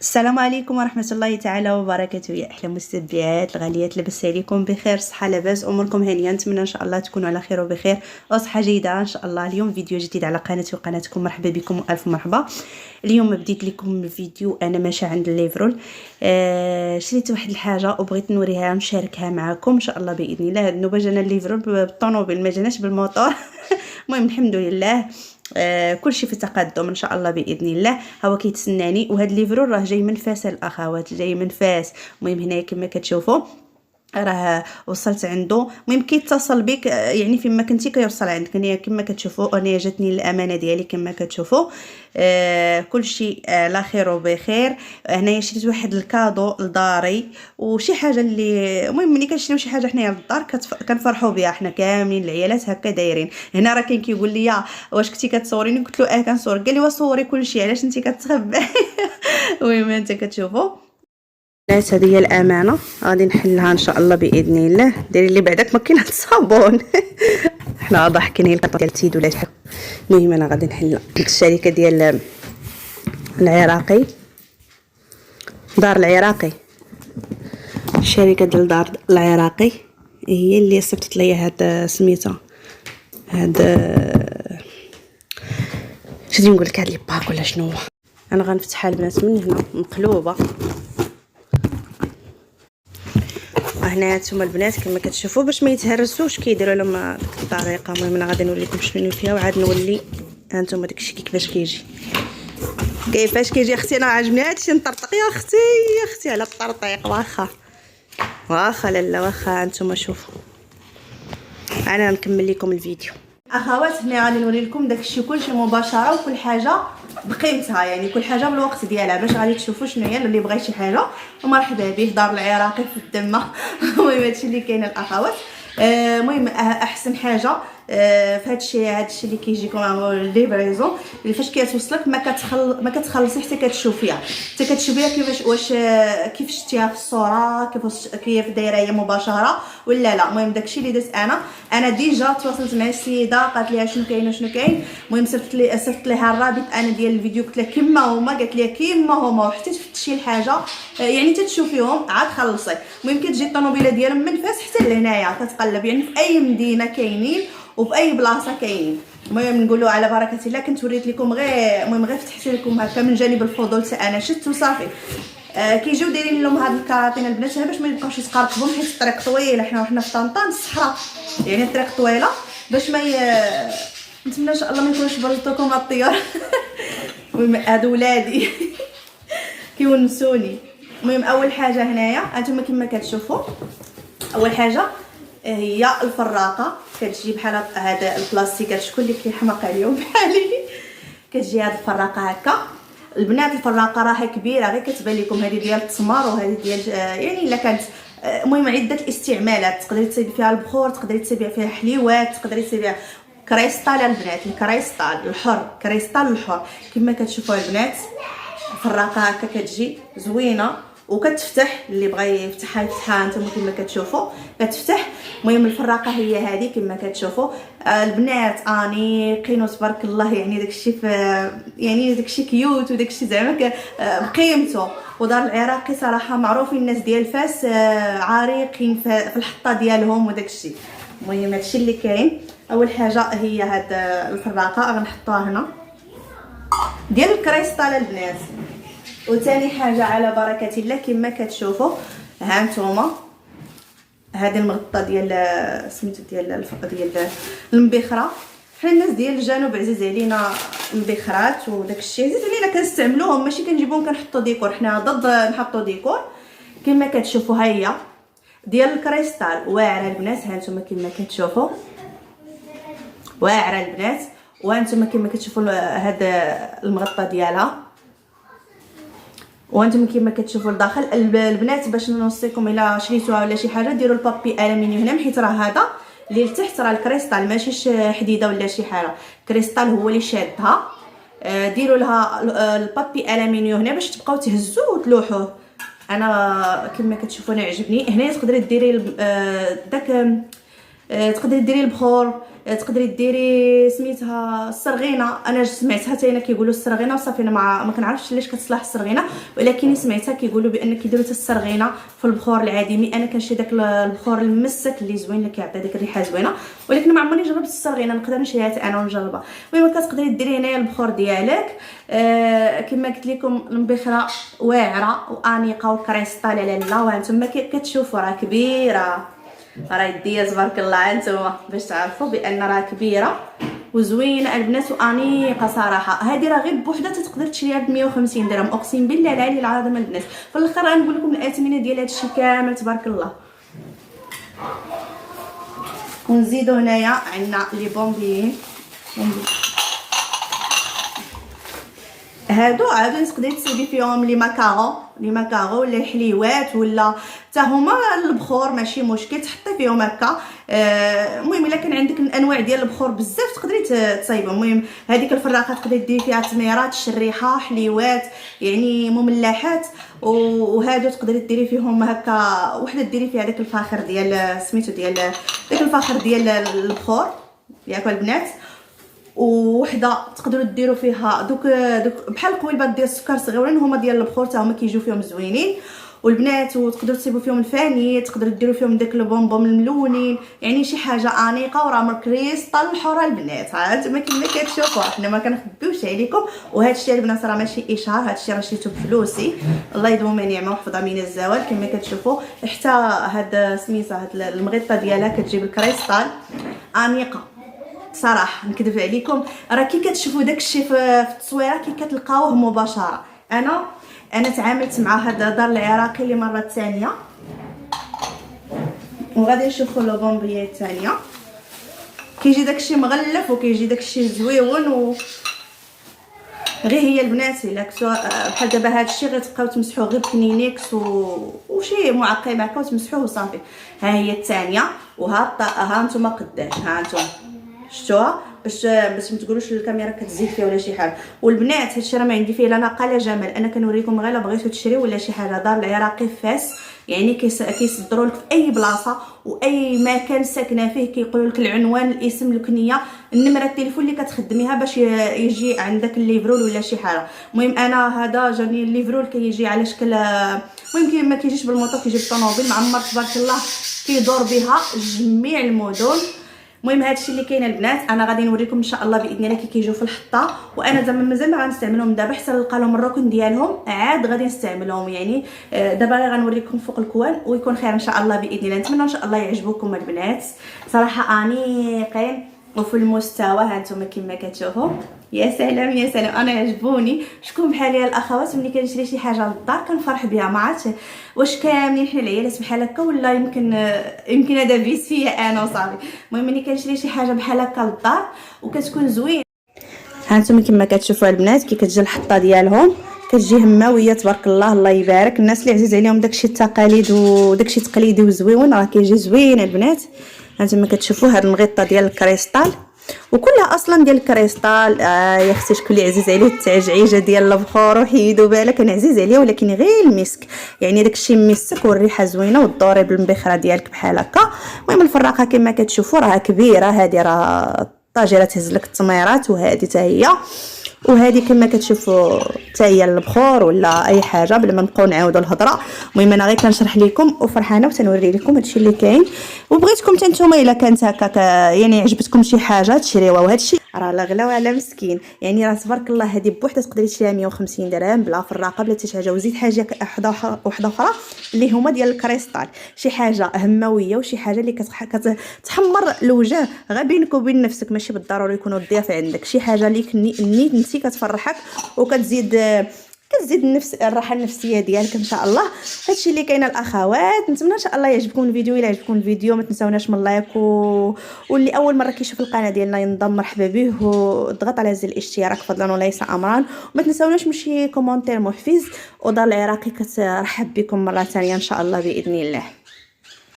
السلام عليكم ورحمة الله تعالى وبركاته. يا أحلى مستبعات الغاليات، لاباس عليكم؟ بخير، صحة لاباس، أموركم هانية؟ نتمنى إن شاء الله تكونوا على خير وبخير وصحة جيدة إن شاء الله. اليوم فيديو جديد على قناتي وقناتكم، مرحبا بكم وألف مرحبا. اليوم بديت لكم الفيديو أنا ماشية عند الليفرول. شريت واحد الحاجة وبغيت نوريها نشاركها معكم إن شاء الله بإذن الله. هاد النوبة جانا الليفرول بالطونوبيل، ما جاناش بالموطور. المهم الحمد لله، كل شيء في تقدم ان شاء الله باذن الله. هو كيتسناني، وهذا الليفرو راه جاي من فاس الاخوات، جاي من فاس. المهم هنا كما كتشوفوا راه وصلت عنده. المهم كيتصل بك، يعني فيما كنتي كيوصل عندك. هنا كما كتشوفوا انا جاتني الامانه ديالي كما كتشوفوا. كل شيء على خير وبخير. هنايا شريت واحد الكادو لداري وشي حاجه اللي المهم ملي كنشريو شي حاجه حنايا للدار كنفرحوا بها حنا كاملين، العيالات هكا دايرين. هنا راه كاين كيقول لي واش كنتي كتصوريني؟ قلت له كنصور. قال لي وصوري كل شيء، علاش انت كتخبعي؟ المهم انت كتشوفوا الناس، هذه هي الامانه. غادي نحلها ان شاء الله باذن الله. ديري لي بعدك ماكينه الصابون. حنا ضحكين هي القطه ديال التيد ولا شحال. المهم انا غادي نحلها. الشركه ديال العراقي، دار العراقي، الشركه ديال دار العراقي هي اللي صيفطت ليا هاد سميتها هاد شنو نقول لك، هاد لي باك ولا شنو. انا غنفتحها البنات من هنا مقلوبه. هنا نتوما البنات كما كتشوفوا باش ما يتهرسوش كيديروا لهم ديك الطريقه. المهم انا غادي نوريكم شنو فيها وعاد نولي. ها انتم داكشي كيفاش كيجي، كيفاش كيجي. اختي انا عاجبني هادشي نطرطق يا اختي، يا اختي على الطرطيق. واخا لالا واخا. انتم شوفوا انا نكمل لكم الفيديو. اخوات هنا غادي نوري لكم داكشي كلشي مباشره، وكل حاجه بقيمتها، يعني كل حاجه بالوقت ديالها، باش غادي تشوفوا شنو هي. اللي بغى شي حاجه ومرحبا به، دار العراقي في الدمه. المهم هادشي اللي كاين الاخوات. المهم احسن حاجه في هادشي اللي كيجيكم ليفريزون، اللي فاش كتوصلك ما كتخلصي حتى كتشوفيها، حتى كتشوفيها كيفاش كيف شفتيها في الصوره، كيف دايره هي مباشره ولا لا. المهم داكشي اللي درت انا ديجا تواصلت مع السيده، قالت لي شنو كاين وشنو كاين. المهم صيفط ليها الرابط انا ديال الفيديو، قلت لها كيما هما، قالت لي كيما هما، وحتى تفتشي الحاجه يعني تتشوفيهم عاد خلصي. المهم كتجي الطوموبيله ديالهم من فاس حتى لهنايا، كتقلب يعني في اي مدينه كاينين وفي اي بلاصه كاينين. المهم نقولوا على بركه الله. كنت وريت لكم غير، المهم غير فتحت لكم هكا من جانب الفضول، حتى انا شفت وصافي. كيجيو دايرين لهم هاد الكراطين البنات باش ما يبقاوش يتقرقبوا، حيت الطريق طويله. حنا في طنطا الصحراء، يعني الطريق طويله باش ما نتمنى ان شاء الله ما يكونوش بلطوكم الطيور. المهم هادو ولادي كيونسوني. المهم اول حاجه هنايا هانتوما كما كتشوفوا، اول حاجه هي الفراقه. كتجي بحال هذا البلاستيك، شكون اللي كيحماق عليهم بحالي. كتجي هذه الفراقه هكا البنات. الفراقه راها كبيره، غير كتبان لكم هذه ديال التمر وهذه ديال يعني الا كانت المهم عده الاستعمالات. تقدري تصيبي فيها البخور، تقدري تصيبي فيها حليوات، تقدري تصيبي كريستال البنات، الكريستال الحر، كريستال الحر كما كتشوفوا البنات. الفراقه هكا كتجي زوينه وكتفتح، اللي بغى يفتحها نتوما كما كتشوفوا كتفتح. المهم الفراقه هي هذه كما كتشوفوا البنات انيقين تبارك الله. يعني داكشي يعني داكشي كيوت وداكشي زعما بقيمته. ودار العراقي صراحه معروفين الناس ديال فاس، عريقين في الحطه ديالهم وداكشي. المهم هادشي اللي كاين. اول حاجه هي هاد الفراقه غنحطوها هنا ديال الكريستال البنات. وثاني حاجه على بركه الله كما كتشوفوا ها نتوما هذه المغطى ديال سميتو ديال المبخره. حنا الناس ديال الجنوب عزيز علينا المبخرات وداك الشيء، عزيز علينا كنستعملوهم، ماشي كنجيبوهم كنحطوا ديكور. حنا ضد نحطوا ديكور. كما كتشوفوا ها هي ديال الكريستال واعره البنات. ها نتوما كما كتشوفوا واعره البنات. وانتم كما كتشوفوا هذا المغطى ديالها. وانتم كما كتشوفوا لداخل البنات. باش نوصيكم الا شريتوها ولا شي حاجه ديروا البابي الومنيوم هنا، حيت راه هذا اللي لتحت راه الكريستال ماشيش حديده ولا شي حاجه، الكريستال هو اللي شادها. ديروا لها البابي الومنيوم هنا باش تبقاو تهزوه وتلوحوه. انا كما كتشوفوا انا عجبني. هنا تقدري ديري داك تقدري ديري البخور، تقدري ديري سميتها السرغينه. انا سمعتها حتى انا كيقولوا السرغينه وصافي. انا ما كنعرفش علاش كتصلح السرغينه، ولكن سمعتها كيقولوا بان كيديروا حتى السرغينه في البخور العادي. انا كنشري داك البخور المسك اللي زوين اللي كيعطي ديك الريحه زوينه، ولكن ما عمرني جربت السرغينه. نقدر نشريها حتى انا ونجربها. المهم كتقدري ديري هنايا البخور ديالك. كما قلت لكم المبخره واعره وانيقه وكريستال على لا. وانتم كتشوفوا راه كبيره، راه يديا تبارك الله. انتما باش تعرفوا بان راه كبيره وزوينه البنات وانيقه صراحه. هذه راه غير بوحدها تقدر تشريها ب 150 درهم، اقسم بالله العلي العظيم البنات. في الاخر غنقول لكم الاثمنه ديال هذا الشيء كامل تبارك الله. ونزيدو هنايا عندنا لي بومبيين. هادو تقدري تسيبي فيهم لي ماكارو ولا الحليوات ولا حتى هما البخور ماشي مشكل تحطي فيهم هكا. المهم الا كان عندك الانواع ديال البخور بزاف تقدري تصايبهم. المهم هذيك الفراقه تقدري ديري فيها تميرات، شريحه، حليوات، يعني مملحات. وهادو تقدري ديري فيهم هكا وحده ديري فيها داك الفاخر ديال سميتو ديال داك الفاخر ديال البخور ياك البنات. ووحده تقدروا ديروا فيها دوك بحال القويبات ديال السكر صغيورين هما ديال البخور حتى هما كيجيو فيهم زوينين. والبنات وتقدروا تصيبوا فيهم الفاني، تقدروا ديروا فيهم داك البونبون الملونين، يعني شي حاجه انيقه وراه من كريستال الحوره البنات. ها انتما كما كتشوفوا حنا ما كنخبيوش عليكم. وهذا الشيء البنات راه ماشي اشهار، هذا الشيء راه شريتو بفلوسي الله يدوم نعمه وحفظها من الزوال. كما كتشوفوا حتى هاد سميتها هاد المغطه ديالها كتجيب الكريستال انيقه صراحه. نكذب عليكم راه كي كتشوفوا داكشي في التصويره كي كتلقاوه مباشره. انا تعاملت مع هذا دار العراقي لمره ثانيه، وغادي نشوفوا لو بومبيه الثانيه. كيجي داكشي مغلف وكيجي داكشي زويون غير هي البنات الا كنتو بحال دابا هادشي غتبقاو تمسحوه غير بكنينيكس وشي معقم هكا وتمسحوه وصافي. ها هي الثانيه ها نتوما قداش. ها نتوما شفتوها باش ما تقولوش الكاميرا كتزيد فيها ولا شي حاجه. والبنات هادشي راه ما عندي فيه لا نقه لا جمال. انا كنوريكم غير بغيتو تشريو ولا شي حاجه. دار العراقي فاس يعني كيصدروا لك في اي بلاصه واي مكان ساكنه فيه. كيقولوا لك العنوان، الاسم، الكنيه، النمره التليفون اللي كتخدميها باش يجي عندك الليفرول ولا شي حاجه. المهم انا هذا جاني الليفرول كيجي على شكل المهم ما كيجيش بالموطور كيجي بالطوموبيل معمر تبارك الله كيدور بها جميع المدن. المهم هادشي اللي كاين البنات. انا غادي نوريكم ان شاء الله باذن الله كي كيجيو في الحطه. وانا زعما مازال ما غنستعملهم دابا حتى نلقى لهم الركن ديالهم عاد غادي نستعملهم. يعني دابا غنوريكم فوق الكوان ويكون خير ان شاء الله باذن الله. نتمنى ان شاء الله يعجبوكم البنات صراحه انيقين وفي المستوى. ها انتم كما كتشوفوا يا سلام يا سلام. انا يعجبوني. شكون بحالي الاخوات ملي كنشري شي حاجه للدار كنفرح بها. ما عرفتش واش كاملين حنا العيالات بحال هكا ولا يمكن هذا فيس فيا انا وصافي. المهم ملي كنشري شي حاجه بحال هكا للدار وكتكون زوين. ها انتم كما كتشوفوا البنات كي كتجي الحطه ديالهم كتجي هماويه تبارك الله. الله يبارك الناس اللي عزيز عليهم داكشي التقاليد وداكشي تقليدي وزويون راه كيجي زوين البنات. ها انتم كتشوفوا هاد المغطه ديال الكريستال وكلها اصلا ديال الكريستال. يا اختي شكون اللي عزيز عليه التعجعيجه ديال البخور وحيدوا بالك. انا عزيز عليه ولكن غير المسك، يعني داكشي مسك والريحه زوينه والدوري بالمبخره ديالك بحال هكا. المهم الفراقه كما كتشوفوا راه كبيره. هذه راه الطاجره تهز لك التميرات وهذه حتى هي. وهذه كما كتشوفوا حتى هي البخور ولا اي حاجه بلا ما نبقاو نعاودوا الهضره. المهم انا غير كنشرح لكم وفرحانه وتنوري لكم هادشي اللي كاين. وبغيتكم حتى نتوما الا كانت هكا يعني عجبتكم شي حاجه تشريوها. وهادشي راه لا غلا ولا مسكين، يعني راه تبارك الله هذه بوحده تقدري تشريها 150 درهم بلا فراقه بلا حتى شي حاجه. وزيد حاجه وحده اخرى اللي هما ديال الكريستال، شي حاجه همويه وشي حاجه اللي كتحمر الوجه غير بينك وبين نفسك، ماشي بالضروري يكونوا الضياف عندك. شي حاجه اللي نيت انت كتفرحك وكتزيد النفس الراحه النفسيه ديالك ان شاء الله. هادشي اللي كاين الاخوات. نتمنى ان شاء الله يعجبكم الفيديو. الى عجبكم الفيديو ما تنساوناش من لايك واللي اول مره كيشوف القناه ديالنا ينضم مرحبا به وضغط على زر الاشتراك فضلا وليس امرا. وما تنساوناش من شي كومونتير محفز. ودار العراقي كترحب بكم مره ثانيه ان شاء الله باذن الله.